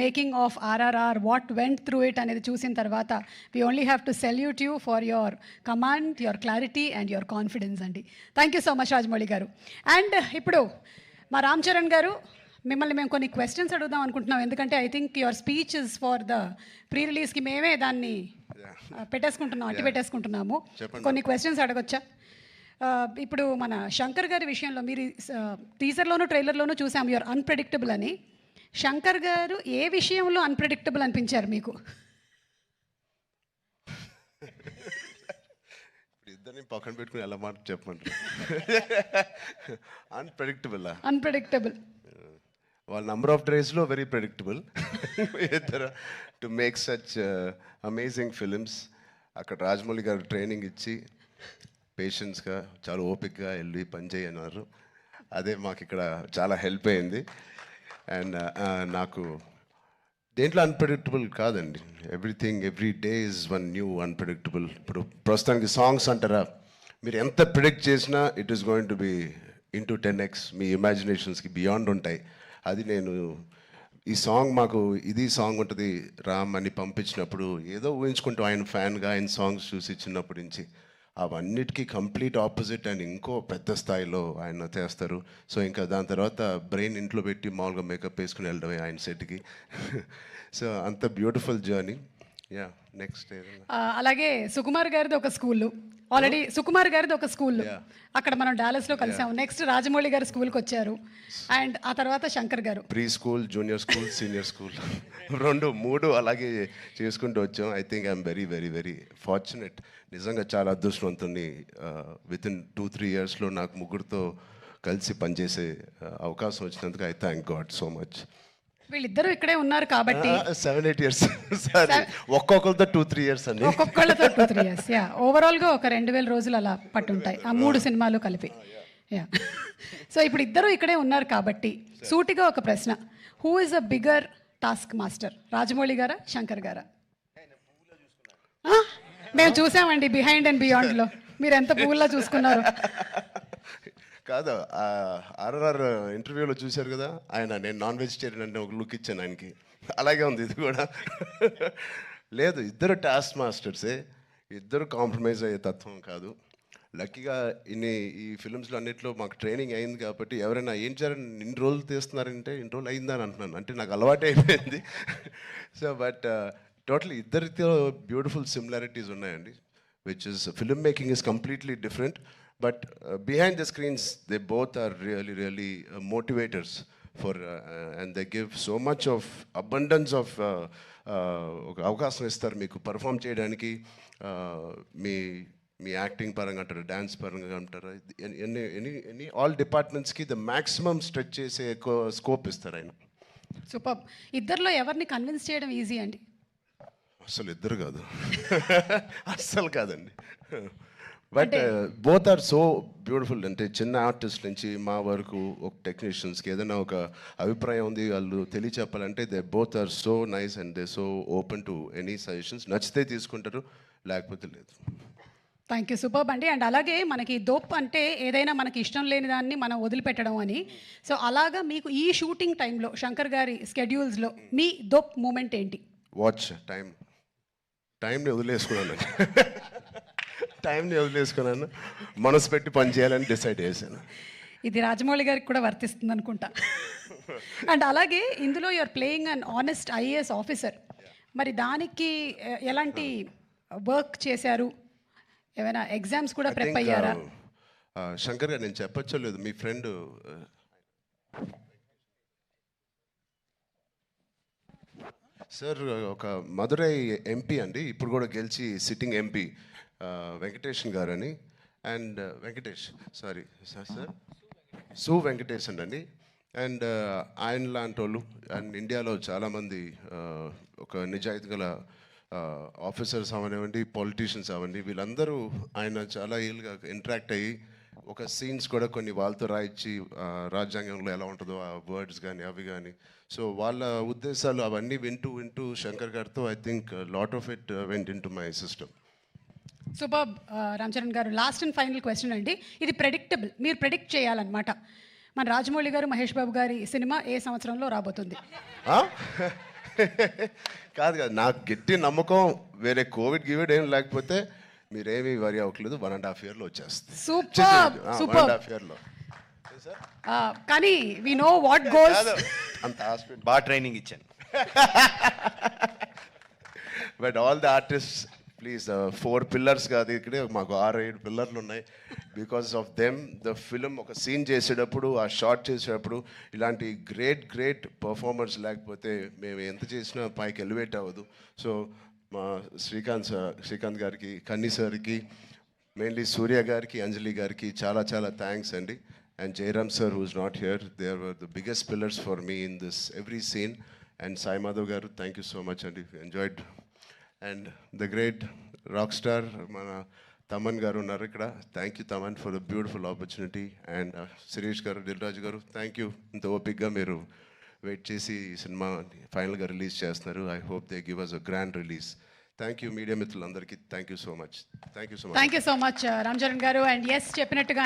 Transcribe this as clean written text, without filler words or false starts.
Making of RRR, what went through it అనేది చూసిన తర్వాత we only have to salute you for your command, your clarity and your confidence అండి. Thank you so much Rajamouli గారు. And ఇప్పుడు మా రామ్ చరణ్ గారు, మిమ్మల్ని మేము కొన్ని క్వశ్చన్స్ అడుగుదాం అనుకుంటున్నాం. ఎందుకంటే I think your speech is for the pre రిలీజ్కి మేమే దాన్ని పెట్టేసుకుంటున్నాం, అట్టి పెట్టేసుకుంటున్నాము. కొన్ని క్వశ్చన్స్ అడగొచ్చా? ఇప్పుడు మన శంకర్ గారి విషయంలో మీరు టీజర్లోనూ ట్రైలర్లోనూ చూసాం యువర్ అన్ప్రెడిక్టబుల్ అని. శంకర్ గారు ఏ విషయంలో అన్ప్రెడిక్టబుల్ అనిపించారు మీకు? ఇద్దరిని పక్కన పెట్టుకుని ఎలా మాట చెప్పండి. అన్ప్రెడిక్టబుల్ వాళ్ళ నంబర్ ఆఫ్ డేస్లో వెరీ ప్రెడిక్టబుల్. ఇద్దరు to make such amazing films. అక్కడ రాజమౌళి గారు ట్రైనింగ్ ఇచ్చి పేషెన్స్గా చాలా ఓపిక్గా వెళ్ళి పనిచేయన్నారు. అదే మాకు ఇక్కడ చాలా హెల్ప్ అయింది. అండ్ నాకు దేంట్లో అన్ప్రెడిక్టబుల్ కాదండి. Everything every day is one new unpredictable. ఇప్పుడు ప్రస్తుతానికి సాంగ్స్ అంటారా, మీరు ఎంత ప్రిడిక్ట్ చేసినా it is going to be into 10x. మీ ఇమాజినేషన్స్కి బియాండ్ ఉంటాయి. అది నేను ఈ సాంగ్ మాకు ఇది సాంగ్ ఉంటుంది రామ్ అని పంపించినప్పుడు ఏదో ఊహించుకుంటూ ఆయన ఫ్యాన్గా ఆయన సాంగ్స్ చూసి చిన్నప్పటి నుంచి అవన్నిటికీ కంప్లీట్ ఆపోజిట్ అండ్ ఇంకో పెద్ద స్థాయిలో ఆయన చేస్తారు. సో ఇంకా దాని తర్వాత బ్రెయిన్ ఇంట్లో పెట్టి మామూలుగా మేకప్ వేసుకుని వెళ్ళడమే ఆయన సెట్కి. సో అంత బ్యూటిఫుల్ జర్నీ. యా నెక్స్ట్ అలాగే సుకుమార్ గారిది ఒక స్కూల్, ఆల్రెడీ సుకుమార్ గారిది ఒక స్కూల్ అక్కడ మనం డాలస్లో కలిసాము. నెక్స్ట్ రాజమౌళి గారు స్కూల్కి వచ్చారు అండ్ ఆ తర్వాత శంకర్ గారు pre school, junior school, senior school 2, 3 అలాగే చేసుకుంటూ వచ్చాం. I think I'm very very very fortunate. నిజంగా చాలా అదృష్టవంతుని. వితిన్ 2-3 ఇయర్స్లో నాకు ముగ్గురితో కలిసి పనిచేసే అవకాశం వచ్చినందుకు I thank God so much. వీళ్ళిద్దరూ ఇక్కడే ఉన్నారు కాబట్టి 7-8 ఇయర్స్ ఒక్కొక్కరితో 2-3 ఇయర్స్ అండి. ఒక్కొక్కళ్ళతో 2-3 ఇయర్స్. యా ఓవరాల్గా ఒక 2000 రోజులు అలా పట్టుంటాయి ఆ 3 సినిమాలు కలిపి. యా సో ఇప్పుడు ఇద్దరు ఇక్కడే ఉన్నారు కాబట్టి సూటిగా ఒక ప్రశ్న, who is a bigger task master, Rajamouli గారా శంకర్ గారా? మేము చూసామండి బిహైండ్ అండ్ బియాండ్లో మీరు ఎంత పువ్వులా చూసుకున్నారు. కాదు, RRR ఇంటర్వ్యూలో చూశారు కదా ఆయన, నేను నాన్ వెజిటేరియన్ అంటే ఒక లుక్ ఇచ్చాను ఆయనకి. అలాగే ఉంది ఇది కూడా. లేదు, ఇద్దరు టాస్క్ మాస్టర్సే, ఇద్దరు కాంప్రమైజ్ అయ్యే తత్వం కాదు. లక్కీగా ఈ ఫిల్మ్స్లో అన్నింటిలో మాకు ట్రైనింగ్ అయింది కాబట్టి ఎవరైనా ఏం చేయాలని ఇన్ని రోజులు తీస్తున్నారంటే ఇన్ని రోజులు అయిందని అంటున్నాను, అంటే నాకు అలవాటు అయిపోయింది. సో బట్ టోటలీ ఇద్దరితో బ్యూటిఫుల్ సిమిలారిటీస్ ఉన్నాయండి, which is film making is completely different. But behind the screens, they both are really, really motivators for, and they give so much of abundance of అవకాశం ఇస్తారు మీకు perform చేయడానికి. మీ acting పరంగా అంటారు, dance పరంగా అంటారు, any all డిపార్ట్మెంట్స్కి the maximum stretch చేసే స్కోప్ ఇస్తారు ఆయన. సూపర్. ఇద్దరిలో ఎవరిని కన్విన్స్ చేయడం ఈజీ అండి? అసలు ఇద్దరు కాదు, అస్సలు కాదండి. But both are so beautiful. అంటే చిన్న ఆర్టిస్ట్ నుంచి మా వరకు ఒక టెక్నీషియన్స్కి ఏదైనా ఒక అభిప్రాయం ఉంది వాళ్ళు తెలియచెప్పాలంటే they both are so nice and they so open to any suggestions. నచ్చితే తీసుకుంటారు, లేకపోతే లేదు. థ్యాంక్ యూ, సూపర్ అండి. అండ్ అలాగే మనకి దోప్ అంటే ఏదైనా మనకి ఇష్టం లేని దాన్ని మనం వదిలిపెట్టడం అని. సో అలాగా మీకు ఈ షూటింగ్ టైంలో శంకర్ గారి స్కెడ్యూల్స్లో మీ దోప్ మూమెంట్ ఏంటి? వాచ్ టైంని వదిలేసుకున్నాను. టైంని వదిలేసుకున్నాను, మనసు పెట్టి పని చేయాలని డిసైడ్ చేశాను. ఇది రాజమౌళి గారికి కూడా వర్తిస్తుంది అనుకుంటా. అండ్ అలాగే ఇందులో you're playing an honest IAS officer. మరి దానికి ఎలాంటి వర్క్ చేశారు? ఏమైనా ఎగ్జామ్స్ కూడా ప్రిపేర్ అయ్యారా? శంకర్ గారు, నేను చెప్పచ్చో లేదు, మీ ఫ్రెండ్ సార్ ఒక మదురై MP అండి, ఇప్పుడు కూడా గెలిచి సిట్టింగ్ MP, వెంకటేషన్ గారు అని. అండ్ సార్ సు వెంకటేషన్ అండి. అండ్ ఆయన లాంటి వాళ్ళు అండ్ ఇండియాలో చాలామంది ఒక నిజాయితీ గల ఆఫీసర్స్ అవనివ్వండి, పొలిటీషియన్స్ అవ్వండి, వీళ్ళందరూ ఆయన చాలా ఏళ్ళుగా ఇంటరాక్ట్ అయ్యి ఒక సీన్స్ కూడా కొన్ని వాళ్ళతో రాయించి రాజ్యాంగంలో ఎలా ఉంటుందో ఆ వర్డ్స్ కానీ అవి కానీ, సో వాళ్ళ ఉద్దేశాలు అవన్నీ వింటూ శంకర్ గారితో I think lot of it went in to my system. Super. Ram Charan గారు, లాస్ట్ అండ్ ఫైనల్ క్వశ్చన్ అండి. ఇది ప్రెడిక్టబుల్, మీరు ప్రెడిక్ట్ చేయాలన్నమాట. మన రాజమౌళి గారు, మహేష్ బాబు గారి సినిమా ఏ సంవత్సరంలో రాబోతుంది? కాదు కాదు, నాకు గట్టి నమ్మకం వేరే కోవిడ్ ఏం లేకపోతే మీరేమీ వరి అవ్వట్లేదు, 1.5 yearలో వచ్చేస్తుంది. సూపర్ 1.5 yearలో. కానీ వి నో వాట్ గోస్. కాదు, అంత హాస్పిటల్. బాగా ట్రైనింగ్ ఇచ్చాను. But all the artist please, 4 pillars కాదు, ఇక్కడే మాకు 6-7 పిల్లర్లు ఉన్నాయి. Because of them the film ఒక సీన్ చేసేటప్పుడు, ఆ షార్ట్ చేసేటప్పుడు ఇలాంటి గ్రేట్ పర్ఫార్మర్స్ లేకపోతే మేము ఎంత చేసినా పైకి ఎలివేట్ అవ్వదు. సో మా శ్రీకాంత్ గారికి, కన్నీ సార్కి, మెయిన్లీ సూర్య గారికి, అంజలి గారికి చాలా థ్యాంక్స్ అండి. And Jayaram sir who's not here, they are the biggest pillars for me in this every scene. And Sai Madhav గారు, థ్యాంక్ యూ సో మచ్ అండి, enjoyed. And the great rock star మన తమన్ గారు ఉన్నారు ఇక్కడ. Thank you Thaman for the beautiful opportunity. And Sirish గారు, దిల్ రాజు గారు, thank you. ఇంత ఓపిక్గా మీరు వెయిట్ చేసి ఈ సినిమా ఫైనల్గా రిలీజ్ చేస్తున్నారు. I hope they give us a grand release. Thank you media మిత్రులందరికీ, thank you so much. Thank you so much Ram Charan గారు. అండ్ ఎస్ చెప్పినట్టుగా